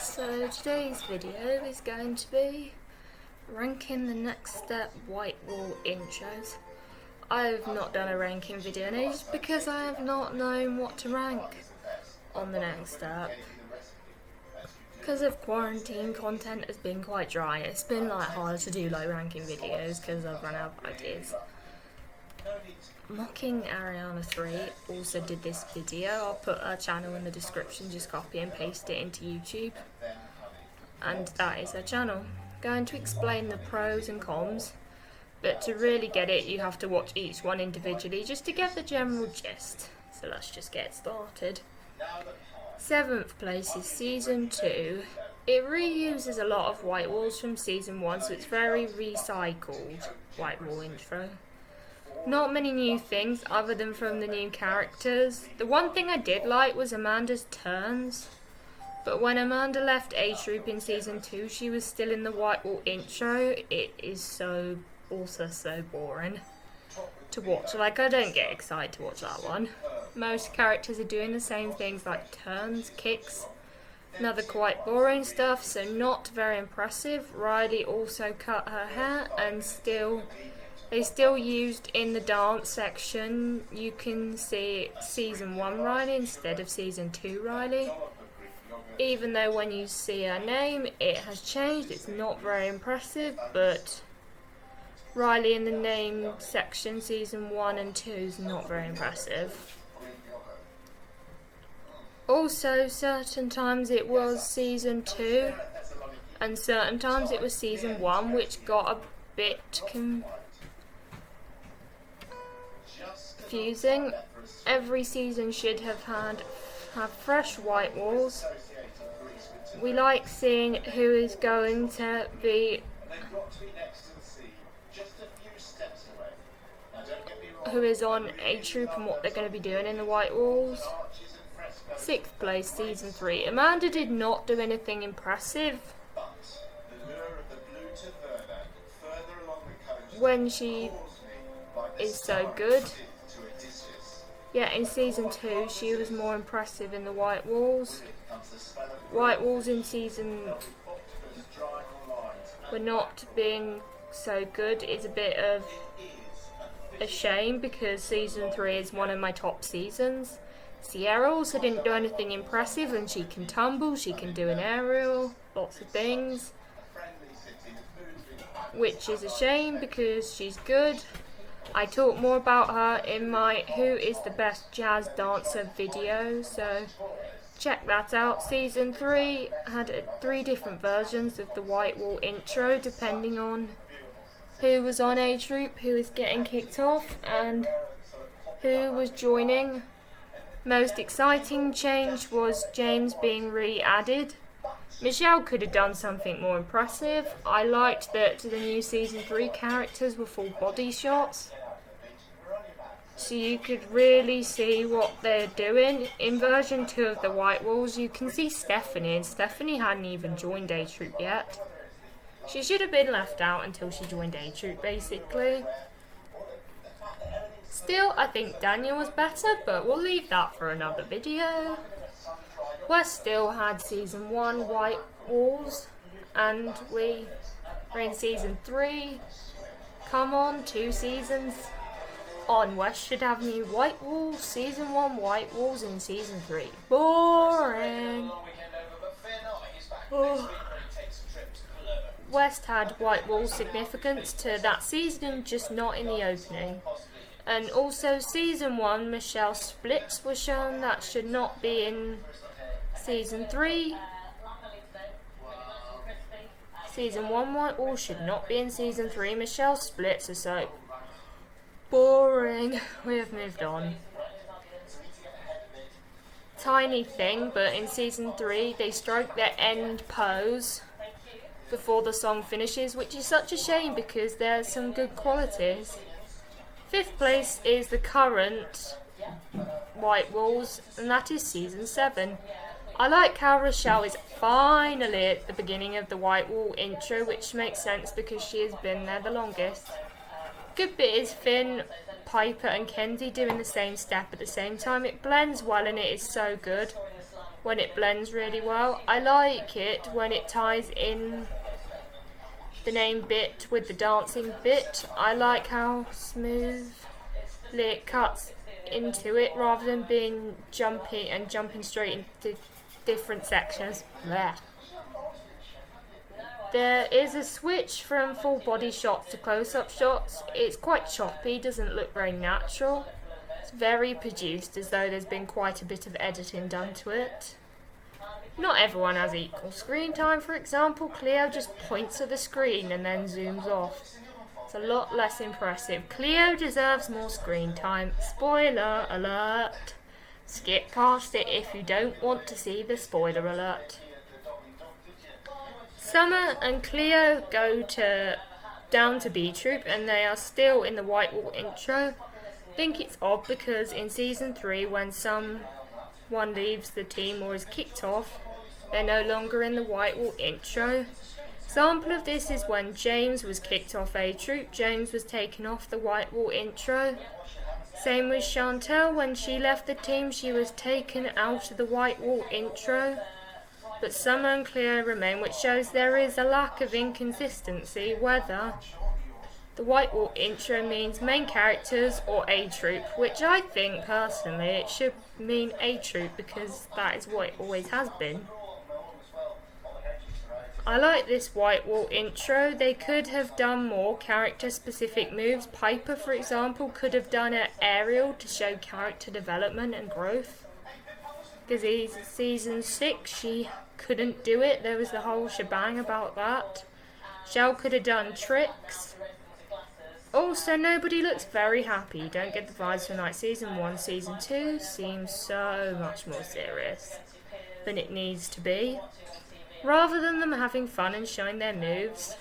So today's video is going to be ranking the next step white wall intros. I have not done a ranking video in ages because I have not known what to rank on the next step. Because of quarantine, content has been quite dry. It's been hard to do ranking videos because I've run out of ideas. Mocking Ariana 3 also did this video. I'll put her channel in the description, just copy and paste it into YouTube. And that is her channel. Going to explain the pros and cons, but to really get it you have to watch each one individually just to get the general gist. So let's just get started. 7th place is Season 2. It reuses a lot of white walls from Season 1, so it's very recycled white wall intro. Not many new things other than from the new characters. The one thing I did like was Amanda's turns. But when Amanda left A-Troop in Season 2, she was still in the white wall intro. It is also so boring to watch. I don't get excited to watch that one. Most characters are doing the same things like turns, kicks, and other quite boring stuff, so not very impressive. Riley also cut her hair and they still used in the dance section, you can see Season 1 Riley instead of Season 2 Riley. Even though when you see her name, it has changed, it's not very impressive, but Riley in the name section, Season 1 and 2 is not very impressive. Also, certain times it was Season 2, and certain times it was Season 1, which got a bit confusing. Every season should have fresh white walls. We like seeing who is going to be who is on A-Troop and what they're going to be doing in the white walls. 6th place, Season 3. Amanda did not do anything impressive when she is so good. Yeah, in Season 2 she was more impressive in the white walls. White walls in Season were not being so good. It's a bit of a shame because Season 3 is one of my top seasons. Sierra also didn't do anything impressive, and she can tumble, she can do an aerial, lots of things, which is a shame because she's good. I talk more about her in my Who is the Best Jazz Dancer video, so check that out. Season 3 had 3 different versions of the white wall intro depending on who was on A-Troop, who was getting kicked off, and who was joining. Most exciting change was James being re-added. Michelle could have done something more impressive. I liked that the new Season 3 characters were full body shots, so you could really see what they're doing. In version 2 of the white walls you can see Stephanie, and Stephanie hadn't even joined A-Troop yet. She should have been left out until she joined A-Troop basically. Still, I think Daniel was better, but we'll leave that for another video. West still had Season 1 white walls, and we are in Season 3. Come on, 2 seasons on. West should have new white walls. Season 1 white walls in Season 3. Boring. Oh. West had white wall significance to that season, just not in the opening. And also Season 1 Michelle splits were shown, that should not be in Season 3. Season 1 white wall should not be in Season 3. Michelle splits are so boring. We have moved on. Tiny thing, but in Season 3 they strike their end pose before the song finishes, which is such a shame because there's some good qualities. 5th place is the current white walls, and that is Season 7. I like how Rochelle is finally at the beginning of the white wall intro, which makes sense because she has been there the longest. Good bit is Finn, Piper and Kenzie doing the same step at the same time. It blends well and it is so good. when it blends really well. I like it when it ties in the name bit with the dancing bit. I like how smoothly it cuts into it rather than being jumpy and jumping straight into different sections. Blech. There is a switch from full body shots to close-up shots. It's quite choppy, doesn't look very natural. It's very produced, as though there's been quite a bit of editing done to it. Not everyone has equal screen time. For example, Cleo just points at the screen and then zooms off. It's a lot less impressive. Cleo deserves more screen time. Spoiler alert. Skip past it if you don't want to see the spoiler alert. Summer and Cleo go down to B Troop and they are still in the Whitewall intro. I think it's odd because in Season 3 when someone leaves the team or is kicked off, they're no longer in the Whitewall intro. Example of this is when James was kicked off A Troop. James was taken off the Whitewall intro. Same with Chantel, when she left the team she was taken out of the Whitewall intro. But Summer and Cleo remain, which shows there is a lack of inconsistency whether the Whitewall intro means main characters or A Troop, which I think personally it should mean A Troop because that is what it always has been. I like this Whitewall intro. They could have done more character specific moves. Piper, for example, could have done an aerial to show character development and growth. Because in Season 6 she couldn't do it. There was the whole shebang about that. Shell could have done tricks. Also, nobody looks very happy. Don't get the vibes from like Season 1. Season 2 seems so much more serious than it needs to be. Rather than them having fun and showing their moves,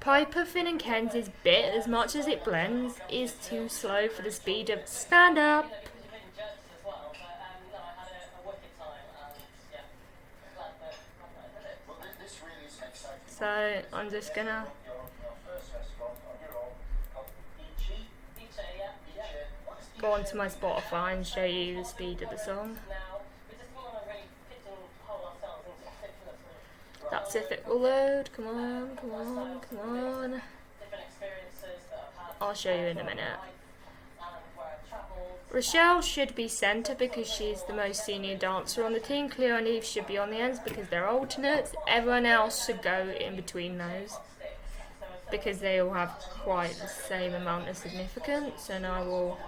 Piper, Finn and Kenzie's bit, as much as it blends, is too slow for the speed of stand up. So I'm just gonna go onto my Spotify and show you the speed of the song. That's if it will load. Come on, come on, come on. I'll show you in a minute. Rochelle should be centre because she's the most senior dancer on the team. Cleo and Eve should be on the ends because they're alternates. Everyone else should go in between those because they all have quite the same amount of significance. And I will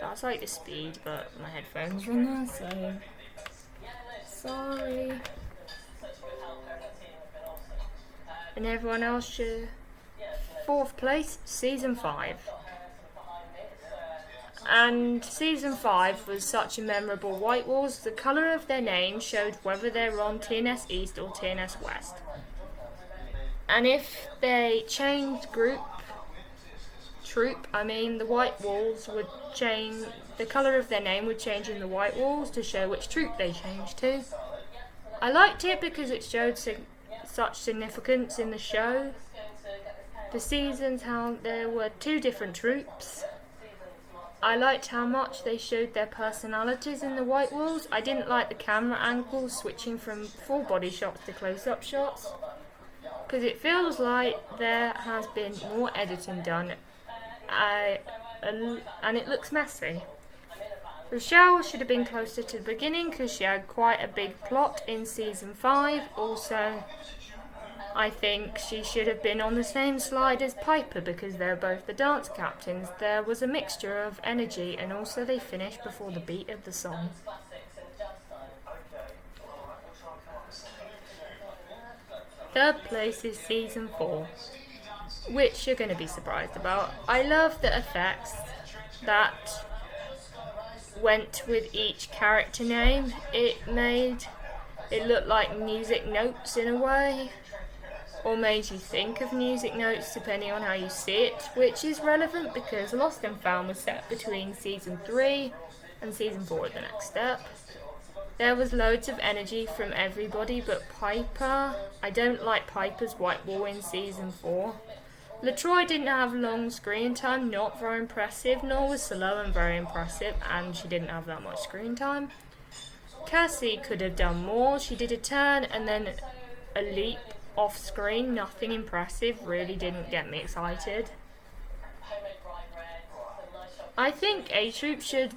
that's like the speed, but my headphones are in there, so sorry. And everyone else should. 4th place, Season 5. And Season 5 was such a memorable White Walls. The colour of their name showed whether they were on TNS East or TNS West. And if they changed troop, the White Walls would change, the colour of their name would change in the White Walls to show which troop they changed to. I liked it because it showed such significance in the show. The seasons, how there were 2 different troops. I liked how much they showed their personalities in the White Walls. I didn't like the camera angles switching from full body shots to close-up shots, because it feels like there has been more editing done. And it looks messy. Rochelle should have been closer to the beginning because she had quite a big plot in Season 5. Also, I think she should have been on the same slide as Piper because they're both the dance captains. There was a mixture of energy and also they finished before the beat of the song. Third place is Season 4. Which you're going to be surprised about. I love the effects that went with each character name. It made it look like music notes in a way, or made you think of music notes depending on how you see it, which is relevant because Lost and Found was set between Season 3 and Season 4 at the next step. There was loads of energy from everybody but Piper. I don't like Piper's white wall in season 4. LaTroy didn't have long screen time, not very impressive, nor was Sloan very impressive, and she didn't have that much screen time. Cassie could have done more. She did a turn and then a leap off screen, nothing impressive, really didn't get me excited. I think A-Troop should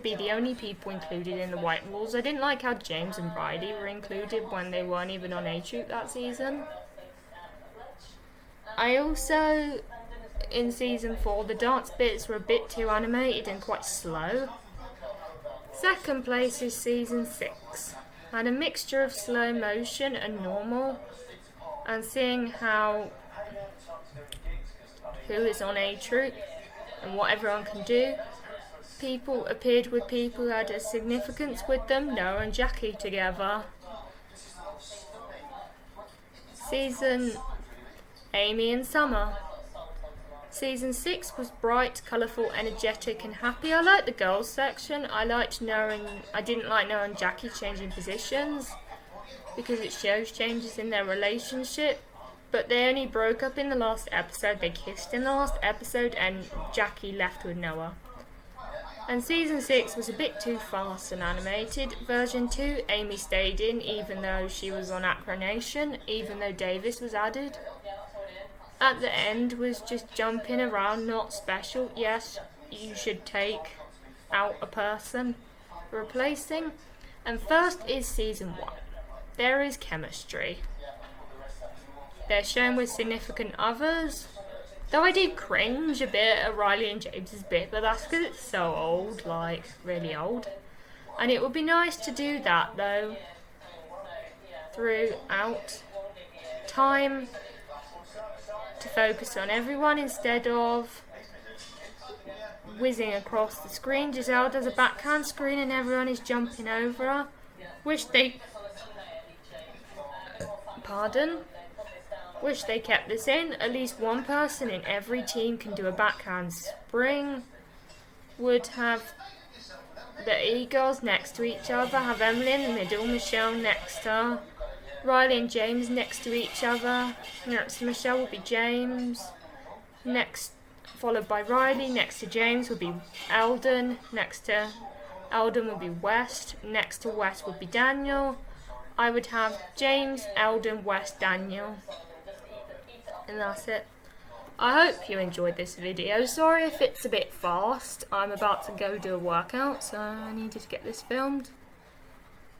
be the only people included in the White Walls. I didn't like how James and Bridie were included when they weren't even on A-Troop that season. I also, in season 4, the dance bits were a bit too animated and quite slow. Second place is season 6. Had a mixture of slow motion and normal, and seeing how who is on A-Troop and what everyone can do. People appeared with people who had a significance with them, Noah and Jackie together. Season Amy and Summer. Season 6 was bright, colourful, energetic and happy. I liked the girls section. I didn't like Noah and Jackie changing positions because it shows changes in their relationship. But they only broke up in the last episode. They kissed in the last episode and Jackie left with Noah. And season 6 was a bit too fast and animated. Version 2, Amy stayed in even though she was on Acronation, even though Davis was added. At the end was just jumping around, not special. Yes, you should take out a person replacing. And first is season 1. There is chemistry. They're shown with significant others. Though I did cringe a bit at Riley and James's bit, but that's because it's so old, like really old. And it would be nice to do that though throughout time, to focus on everyone instead of whizzing across the screen. Giselle does a backhand screen and everyone is jumping over her. Wish they kept this in. At least one person in every team can do a backhand spring. Would have the E-girls next to each other, have Emily in the middle, Michelle next to her, Riley and James next to each other. Next to Michelle would be James. Next, followed by Riley. Next to James would be Eldon. Next to Eldon would be West. Next to West would be Daniel. I would have James, Eldon, West, Daniel. And that's it. I hope you enjoyed this video. Sorry if it's a bit fast. I'm about to go do a workout, so I needed to get this filmed.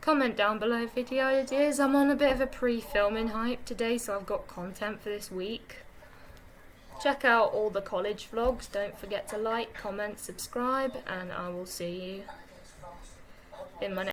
Comment down below video ideas. I'm on a bit of a pre-filming hype today, so I've got content for this week. Check out all the college vlogs. Don't forget to like, comment, subscribe, and I will see you in my next